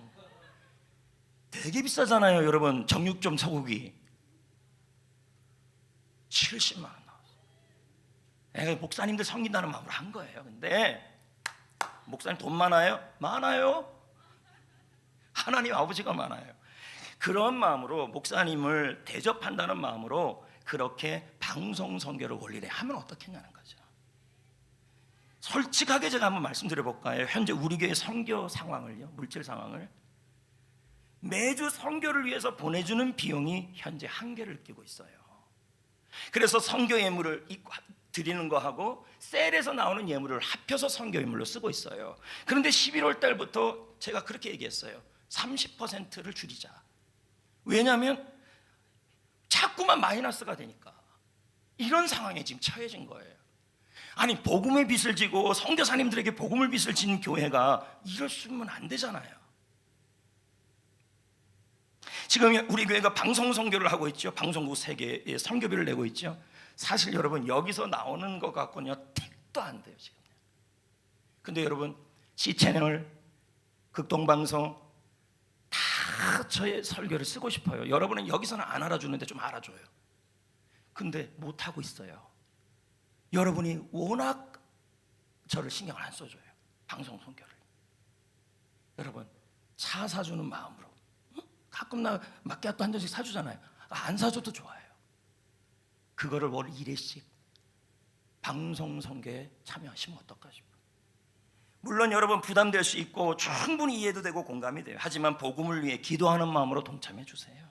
되게 비싸잖아요, 여러분. 정육점 소고기 70만 원 나왔어요. 목사님들 섬긴다는 마음으로 한 거예요. 근데 목사님 돈 많아요? 많아요. 하나님 아버지가 많아요. 그런 마음으로 목사님을 대접한다는 마음으로 그렇게 방송 선교를 원리래 하면 어떻겠냐는 거죠. 솔직하게 제가 한번 말씀드려 볼까요? 현재 우리 교회 선교 상황을요, 물질 상황을. 매주 선교를 위해서 보내주는 비용이 현재 한계를 끼고 있어요. 그래서 선교 예물을 드리는 거하고 셀에서 나오는 예물을 합해서 선교 예물로 쓰고 있어요. 그런데 11월 달부터 제가 그렇게 얘기했어요. 30%를 줄이자. 왜냐하면 자꾸만 마이너스가 되니까. 이런 상황에 지금 처해진 거예요. 아니, 복음의 빚을 지고 선교사님들에게 복음을 빚을 진 교회가 이럴 수면 안 되잖아요. 지금 우리 교회가 방송 선교를 하고 있죠. 방송국 3개의 선교비를 내고 있죠. 사실 여러분, 여기서 나오는 것 갖고는요 택도 안 돼요 지금. 근데 여러분, C채널, 극동방송 다 저의 설교를 쓰고 싶어요. 여러분은 여기서는 안 알아주는데 좀 알아줘요. 근데 못하고 있어요. 여러분이 워낙 저를 신경을 안 써줘요. 방송 선교를. 여러분, 차 사주는 마음으로, 가끔 나 마끼아또 한 잔씩 사주잖아요. 안 사줘도 좋아요. 그거를 월 1회씩 방송 선교에 참여하시면 어떨까 싶어요. 물론 여러분 부담될 수 있고 충분히 이해도 되고 공감이 돼요. 하지만 복음을 위해 기도하는 마음으로 동참해 주세요.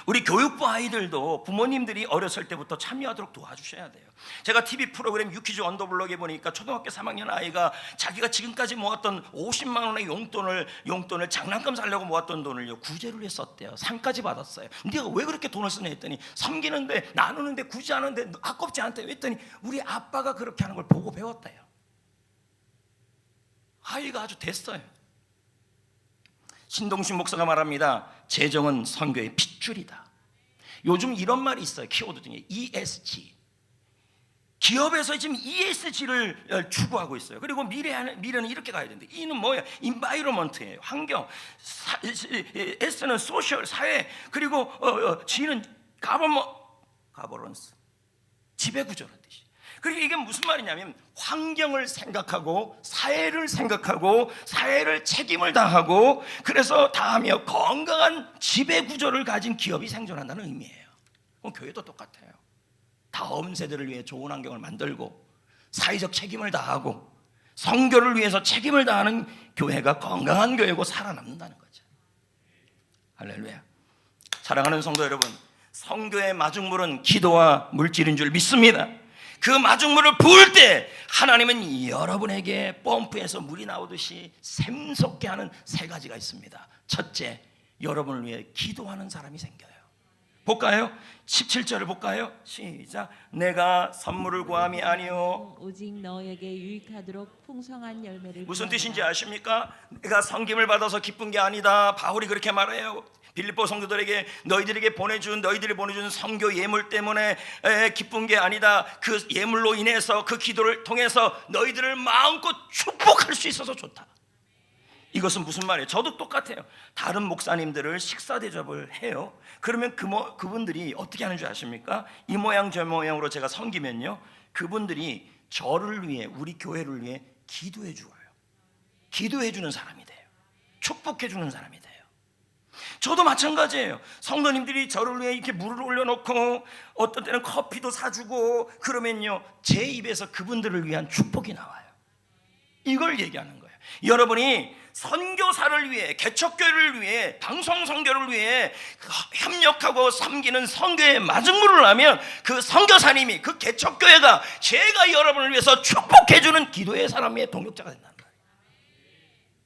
우리 교육부 아이들도 부모님들이 어렸을 때부터 참여하도록 도와주셔야 돼요. 제가 TV 프로그램 유퀴즈 언더블럭에 보니까 초등학교 3학년 아이가 자기가 지금까지 모았던 50만 원의 용돈을 장난감 사려고 모았던 돈을요 구제를 위해 썼대요. 상까지 받았어요. 네가 왜 그렇게 돈을 쓰냐 했더니 섬기는데, 나누는데, 굳이 하는데 아깝지 않대요 했더니 우리 아빠가 그렇게 하는 걸 보고 배웠대요. 아이가 아주 됐어요. 신동신 목사가 말합니다. 재정은 선교의 핏줄이다. 요즘 이런 말이 있어요. 키워드 중에 ESG. 기업에서 지금 ESG를 추구하고 있어요. 그리고 미래는 이렇게 가야 되는데, E는 뭐예요? 인바이러먼트예요. 환경. S는 소셜, 사회. 그리고 G는 가버넌스, 지배구조라는 뜻이에요. 그리고 이게 무슨 말이냐면 환경을 생각하고 사회를 생각하고 사회를 책임을 다하고 그래서 다하며 건강한 지배구조를 가진 기업이 생존한다는 의미예요. 그럼 교회도 똑같아요. 다음 세대를 위해 좋은 환경을 만들고 사회적 책임을 다하고 선교를 위해서 책임을 다하는 교회가 건강한 교회고 살아남는다는 거죠. 할렐루야. 사랑하는 성도 여러분, 선교의 마중물은 기도와 물질인 줄 믿습니다. 그 마중물을 부을 때 하나님은 여러분에게 펌프에서 물이 나오듯이 샘솟게 하는 3가지가 있습니다. 첫째, 여러분을 위해 기도하는 사람이 생겨요. 볼까요? 17절을 볼까요? 시작. 내가 선물을 구함이 아니요 오직 너에게 유익하도록 풍성한 열매를 무슨 구하노라. 뜻인지 아십니까? 내가 섬김을 받아서 기쁜 게 아니다. 바울이 그렇게 말해요. 빌립보 성도들에게 너희들이 보내준 선교 예물 때문에 기쁜 게 아니다. 그 예물로 인해서 그 기도를 통해서 너희들을 마음껏 축복할 수 있어서 좋다. 이것은 무슨 말이에요? 저도 똑같아요. 다른 목사님들을 식사 대접을 해요. 그러면 그분들이 어떻게 하는 줄 아십니까? 이 모양 저 모양으로 제가 섬기면요, 그분들이 저를 위해, 우리 교회를 위해 기도해 주어요. 기도해 주는 사람이 돼요. 축복해 주는 사람이 돼요. 저도 마찬가지예요. 성도님들이 저를 위해 이렇게 물을 올려놓고 어떤 때는 커피도 사주고 그러면요, 제 입에서 그분들을 위한 축복이 나와요. 이걸 얘기하는 거예요. 여러분이 선교사를 위해, 개척교회를 위해, 방송선교를 위해 협력하고 섬기는 선교의 마중물을 하면 그 선교사님이, 그 개척교회가 제가 여러분을 위해서 축복해주는 기도의 사람의 동력자가 된다는 거예요.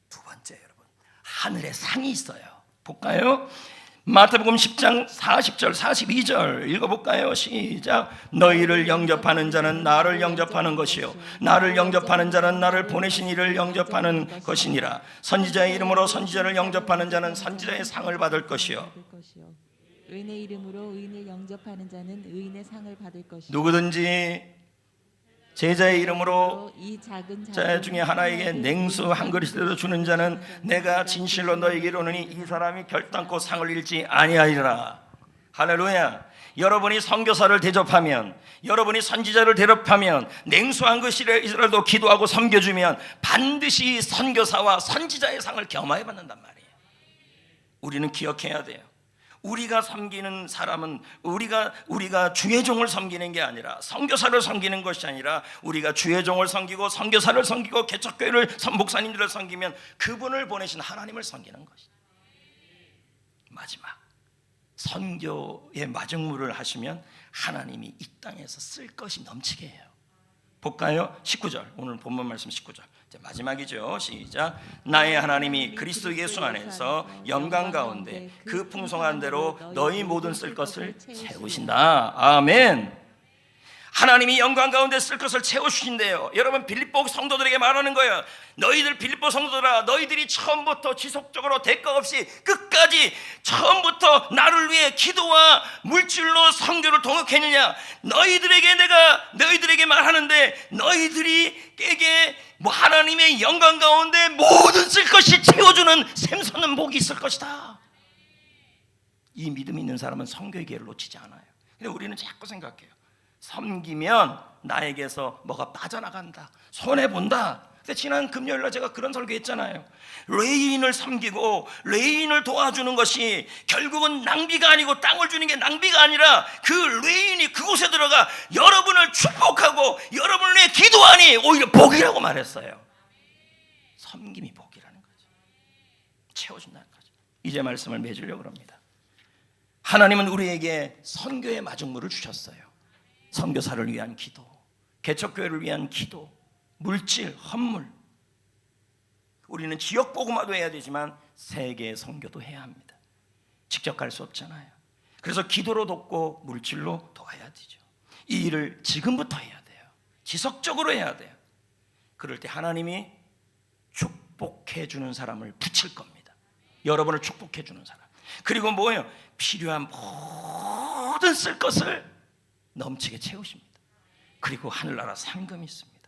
두 번째, 여러분, 하늘에 상이 있어요. 볼까요? 마태복음 10장 40절 42절 읽어볼까요? 시작. 너희를 영접하는 자는 나를 영접하는 것이요 나를 영접하는 자는 나를 보내신 이를 영접하는 것이니라. 선지자의 이름으로 선지자를 영접하는 자는 선지자의 상을 받을 것이요 의인의 이름으로 의인을 영접하는 자는 의인의 상을 받을 것이요 누구든지 제자의 이름으로 이 작은 자 중에 하나에게 냉수 한 그릇이라도 주는 자는 내가 진실로 너에게 이르노니 이 사람이 결단코 상을 잃지 아니하리라. 할렐루야. 여러분이 선교사를 대접하면, 여러분이 선지자를 대접하면, 냉수 한 그릇이라도 기도하고 섬겨주면 반드시 선교사와 선지자의 상을 겸하여 받는단 말이에요. 우리는 기억해야 돼요. 우리가 섬기는 사람은 우리가 주의 종을 섬기는 게 아니라, 선교사를 섬기는 것이 아니라, 우리가 주의 종을 섬기고 선교사를 섬기고 개척교회를 목사님들을 섬기면 그분을 보내신 하나님을 섬기는 것이다. 마지막 선교의 마중물을 하시면 하나님이 이 땅에서 쓸 것이 넘치게 해요. 볼까요? 19절, 오늘 본문 말씀 19절. 이제 마지막이죠. 시작. 나의 하나님이 그리스도 예수 안에서 영광 가운데 그 풍성한 대로 너희 모든 쓸 것을 채우신다. 아멘. 하나님이 영광 가운데 쓸 것을 채우신대요. 여러분, 빌립보 성도들에게 말하는 거예요. 너희들 빌립보 성도들아, 너희들이 처음부터 지속적으로 대가 없이 끝까지 처음부터 나를 위해 기도와 물질로 선교를 동역했느냐? 너희들에게 말하는데, 너희들에게 하나님의 영광 가운데 모든 쓸 것이 채워주는 샘솟는 복이 있을 것이다. 이 믿음 있는 사람은 선교의 기회를 놓치지 않아요. 근데 우리는 자꾸 생각해요. 섬기면 나에게서 뭐가 빠져나간다, 손해본다. 근데 지난 금요일날 제가 그런 설교했잖아요. 레인을 섬기고 레인을 도와주는 것이 결국은 낭비가 아니고, 땅을 주는 게 낭비가 아니라 그 레인이 그곳에 들어가 여러분을 축복하고 여러분을 위해 기도하니 오히려 복이라고 말했어요. 섬김이 복이라는 거죠. 채워준다는 거죠. 이제 말씀을 맺으려고 합니다. 하나님은 우리에게 선교의 마중물을 주셨어요. 선교사를 위한 기도, 개척교회를 위한 기도, 물질, 헌물. 우리는 지역 복음화도 해야 되지만 세계 선교도 해야 합니다. 직접 갈 수 없잖아요. 그래서 기도로 돕고 물질로 도와야 되죠. 이 일을 지금부터 해야 돼요. 지속적으로 해야 돼요. 그럴 때 하나님이 축복해 주는 사람을 붙일 겁니다. 여러분을 축복해 주는 사람. 그리고 뭐예요? 필요한 모든 쓸 것을 넘치게 채우십니다. 그리고 하늘나라 상금이 있습니다.